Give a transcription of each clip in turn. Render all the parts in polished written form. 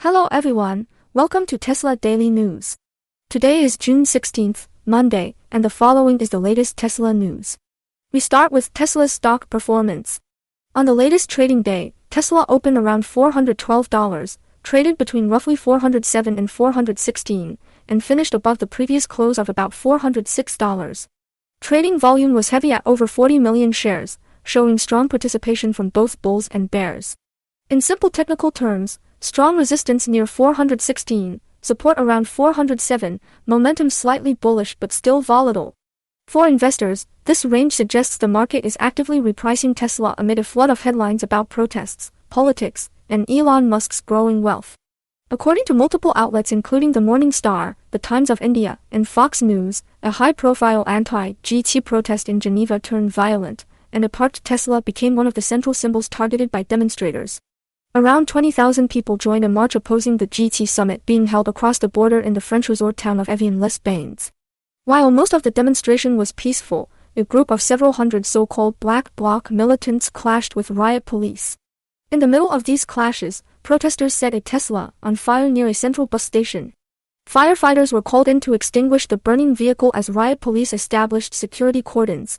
Hello everyone, welcome to Tesla Daily News. Today is June 16th, Monday, and the following is the latest Tesla news. We start with Tesla's stock performance. On the latest trading day, Tesla opened around $412, traded between roughly $407 and $416, and finished above the previous close of about $406. Trading volume was heavy at over 40 million shares, showing strong participation from both bulls and bears. In simple technical terms, strong resistance near 416, support around 407, momentum slightly bullish but still volatile. For investors, this range suggests the market is actively repricing Tesla amid a flood of headlines about protests, politics, and Elon Musk's growing wealth. According to multiple outlets including the Morning Star, the Times of India, and Fox News, a high-profile anti-GT protest in Geneva turned violent, and a parked Tesla became one of the central symbols targeted by demonstrators. Around 20,000 people joined a march opposing the GT summit being held across the border in the French resort town of Evian-les-Bains. While most of the demonstration was peaceful, a group of several hundred so-called Black Bloc militants clashed with riot police. In the middle of these clashes, protesters set a Tesla on fire near a central bus station. Firefighters were called in to extinguish the burning vehicle as riot police established security cordons.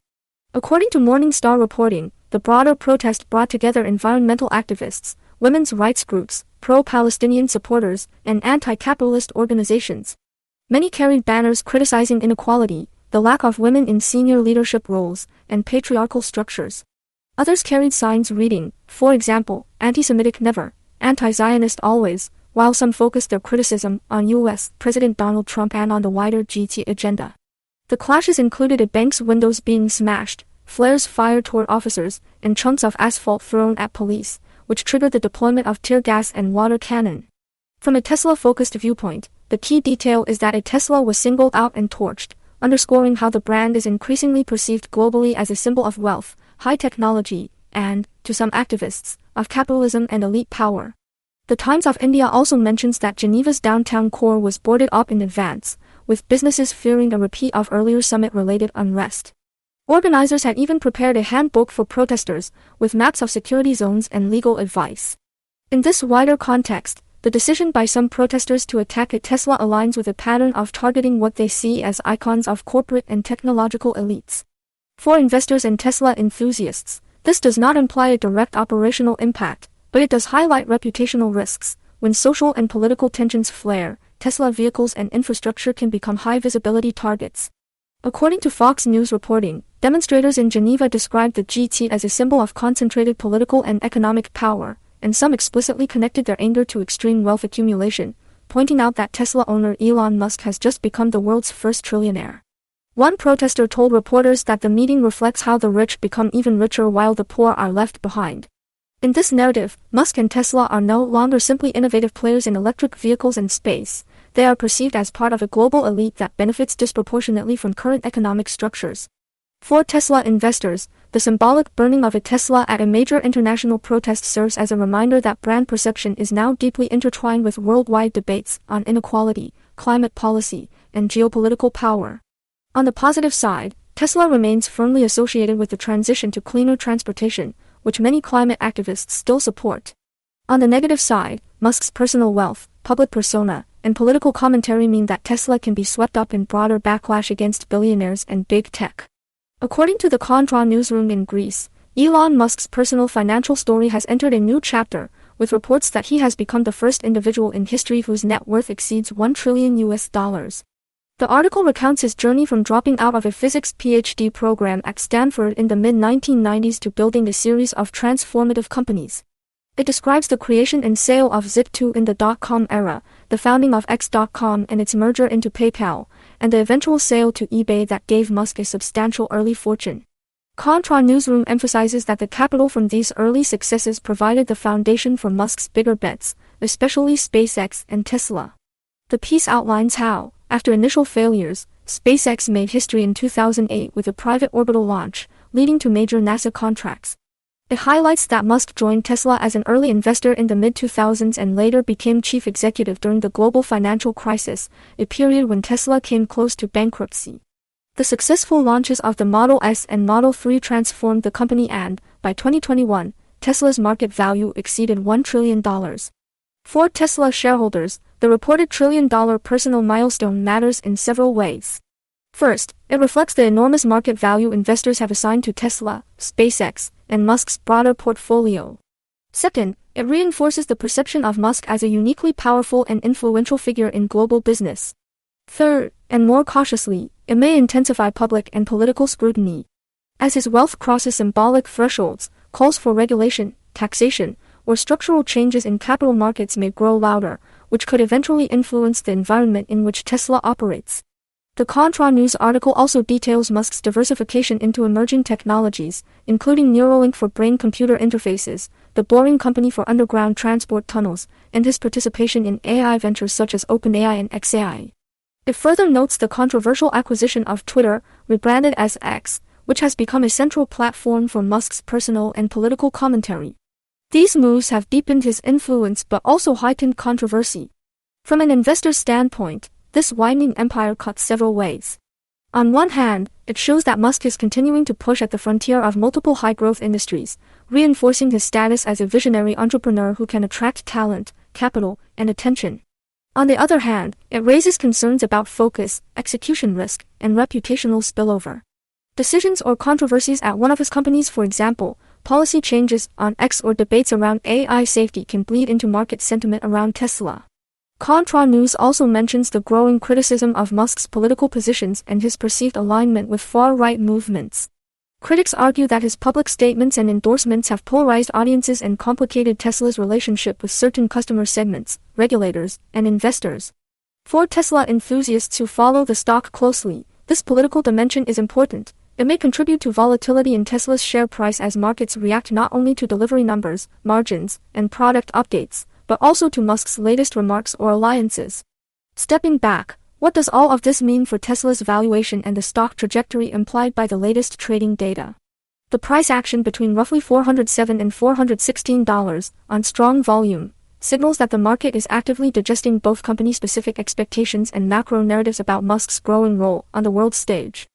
According to Morning Star reporting, the broader protest brought together environmental activists, women's rights groups, pro-Palestinian supporters, and anti-capitalist organizations. Many carried banners criticizing inequality, the lack of women in senior leadership roles, and patriarchal structures. Others carried signs reading, for example, anti-Semitic never, anti-Zionist always, while some focused their criticism on U.S. President Donald Trump and on the wider GT agenda. The clashes included a bank's windows being smashed, flares fired toward officers, and chunks of asphalt thrown at police, which triggered the deployment of tear gas and water cannon. From a Tesla-focused viewpoint, the key detail is that a Tesla was singled out and torched, underscoring how the brand is increasingly perceived globally as a symbol of wealth, high technology, and, to some activists, of capitalism and elite power. The Times of India also mentions that Geneva's downtown core was boarded up in advance, with businesses fearing a repeat of earlier summit-related unrest. Organizers had even prepared a handbook for protesters, with maps of security zones and legal advice. In this wider context, the decision by some protesters to attack a Tesla aligns with a pattern of targeting what they see as icons of corporate and technological elites. For investors and Tesla enthusiasts, this does not imply a direct operational impact, but it does highlight reputational risks. When social and political tensions flare, Tesla vehicles and infrastructure can become high-visibility targets. According to Fox News reporting, demonstrators in Geneva described the GT as a symbol of concentrated political and economic power, and some explicitly connected their anger to extreme wealth accumulation, pointing out that Tesla owner Elon Musk has just become the world's first trillionaire. One protester told reporters that the meeting reflects how the rich become even richer while the poor are left behind. In this narrative, Musk and Tesla are no longer simply innovative players in electric vehicles and space. They are perceived as part of a global elite that benefits disproportionately from current economic structures. For Tesla investors, the symbolic burning of a Tesla at a major international protest serves as a reminder that brand perception is now deeply intertwined with worldwide debates on inequality, climate policy, and geopolitical power. On the positive side, Tesla remains firmly associated with the transition to cleaner transportation, which many climate activists still support. On the negative side, Musk's personal wealth, public persona, and political commentary mean that Tesla can be swept up in broader backlash against billionaires and big tech. According to the Contra newsroom in Greece, Elon Musk's personal financial story has entered a new chapter, with reports that he has become the first individual in history whose net worth exceeds $1 trillion. The article recounts his journey from dropping out of a physics PhD program at Stanford in the mid-1990s to building a series of transformative companies. It describes the creation and sale of Zip2 in the dot-com era, the founding of X.com and its merger into PayPal, and the eventual sale to eBay that gave Musk a substantial early fortune. Contra Newsroom emphasizes that the capital from these early successes provided the foundation for Musk's bigger bets, especially SpaceX and Tesla. The piece outlines how, after initial failures, SpaceX made history in 2008 with a private orbital launch, leading to major NASA contracts. It highlights that Musk joined Tesla as an early investor in the mid-2000s and later became chief executive during the global financial crisis, a period when Tesla came close to bankruptcy. The successful launches of the Model S and Model 3 transformed the company and, by 2021, Tesla's market value exceeded $1 trillion. For Tesla shareholders, the reported trillion-dollar personal milestone matters in several ways. First, it reflects the enormous market value investors have assigned to Tesla, SpaceX, and Musk's broader portfolio. Second, it reinforces the perception of Musk as a uniquely powerful and influential figure in global business. Third, and more cautiously, it may intensify public and political scrutiny. As his wealth crosses symbolic thresholds, calls for regulation, taxation, or structural changes in capital markets may grow louder, which could eventually influence the environment in which Tesla operates. The Contra News article also details Musk's diversification into emerging technologies, including Neuralink for brain-computer interfaces, the Boring Company for underground transport tunnels, and his participation in AI ventures such as OpenAI and xAI. It further notes the controversial acquisition of Twitter, rebranded as X, which has become a central platform for Musk's personal and political commentary. These moves have deepened his influence but also heightened controversy. From an investor's standpoint, this widening empire cuts several ways. On one hand, it shows that Musk is continuing to push at the frontier of multiple high-growth industries, reinforcing his status as a visionary entrepreneur who can attract talent, capital, and attention. On the other hand, it raises concerns about focus, execution risk, and reputational spillover. Decisions or controversies at one of his companies, for example, policy changes on X or debates around AI safety can bleed into market sentiment around Tesla. Contra News also mentions the growing criticism of Musk's political positions and his perceived alignment with far-right movements. Critics argue that his public statements and endorsements have polarized audiences and complicated Tesla's relationship with certain customer segments, regulators, and investors. For Tesla enthusiasts who follow the stock closely, this political dimension is important. It may contribute to volatility in Tesla's share price as markets react not only to delivery numbers, margins, and product updates, but also to Musk's latest remarks or alliances. Stepping back, what does all of this mean for Tesla's valuation and the stock trajectory implied by the latest trading data? The price action between roughly $407 and $416 on strong volume signals that the market is actively digesting both company-specific expectations and macro narratives about Musk's growing role on the world stage.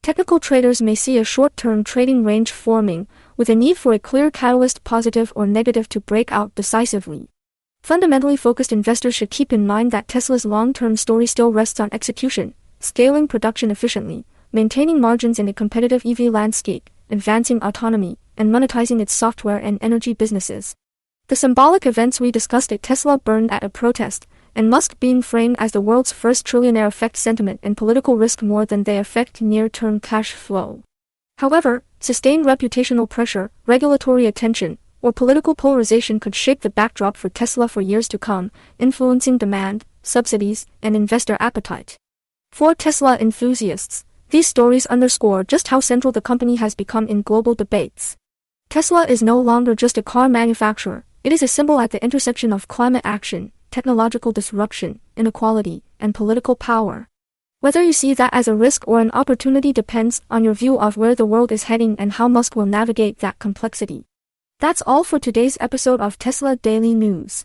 Technical traders may see a short-term trading range forming, with a need for a clear catalyst, positive or negative, to break out decisively. Fundamentally focused investors should keep in mind that Tesla's long-term story still rests on execution, scaling production efficiently, maintaining margins in a competitive EV landscape, advancing autonomy, and monetizing its software and energy businesses. The symbolic events we discussed at Tesla burned at a protest, and Musk being framed as the world's first trillionaire affect sentiment and political risk more than they affect near-term cash flow. However, sustained reputational pressure, regulatory attention, or political polarization could shape the backdrop for Tesla for years to come, influencing demand, subsidies, and investor appetite. For Tesla enthusiasts, these stories underscore just how central the company has become in global debates. Tesla is no longer just a car manufacturer, it is a symbol at the intersection of climate action, technological disruption, inequality, and political power. Whether you see that as a risk or an opportunity depends on your view of where the world is heading and how Musk will navigate that complexity. That's all for today's episode of Tesla Daily News.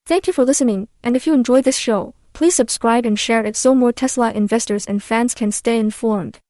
Thank you for listening, and if you enjoyed this show, please subscribe and share it so more Tesla investors and fans can stay informed.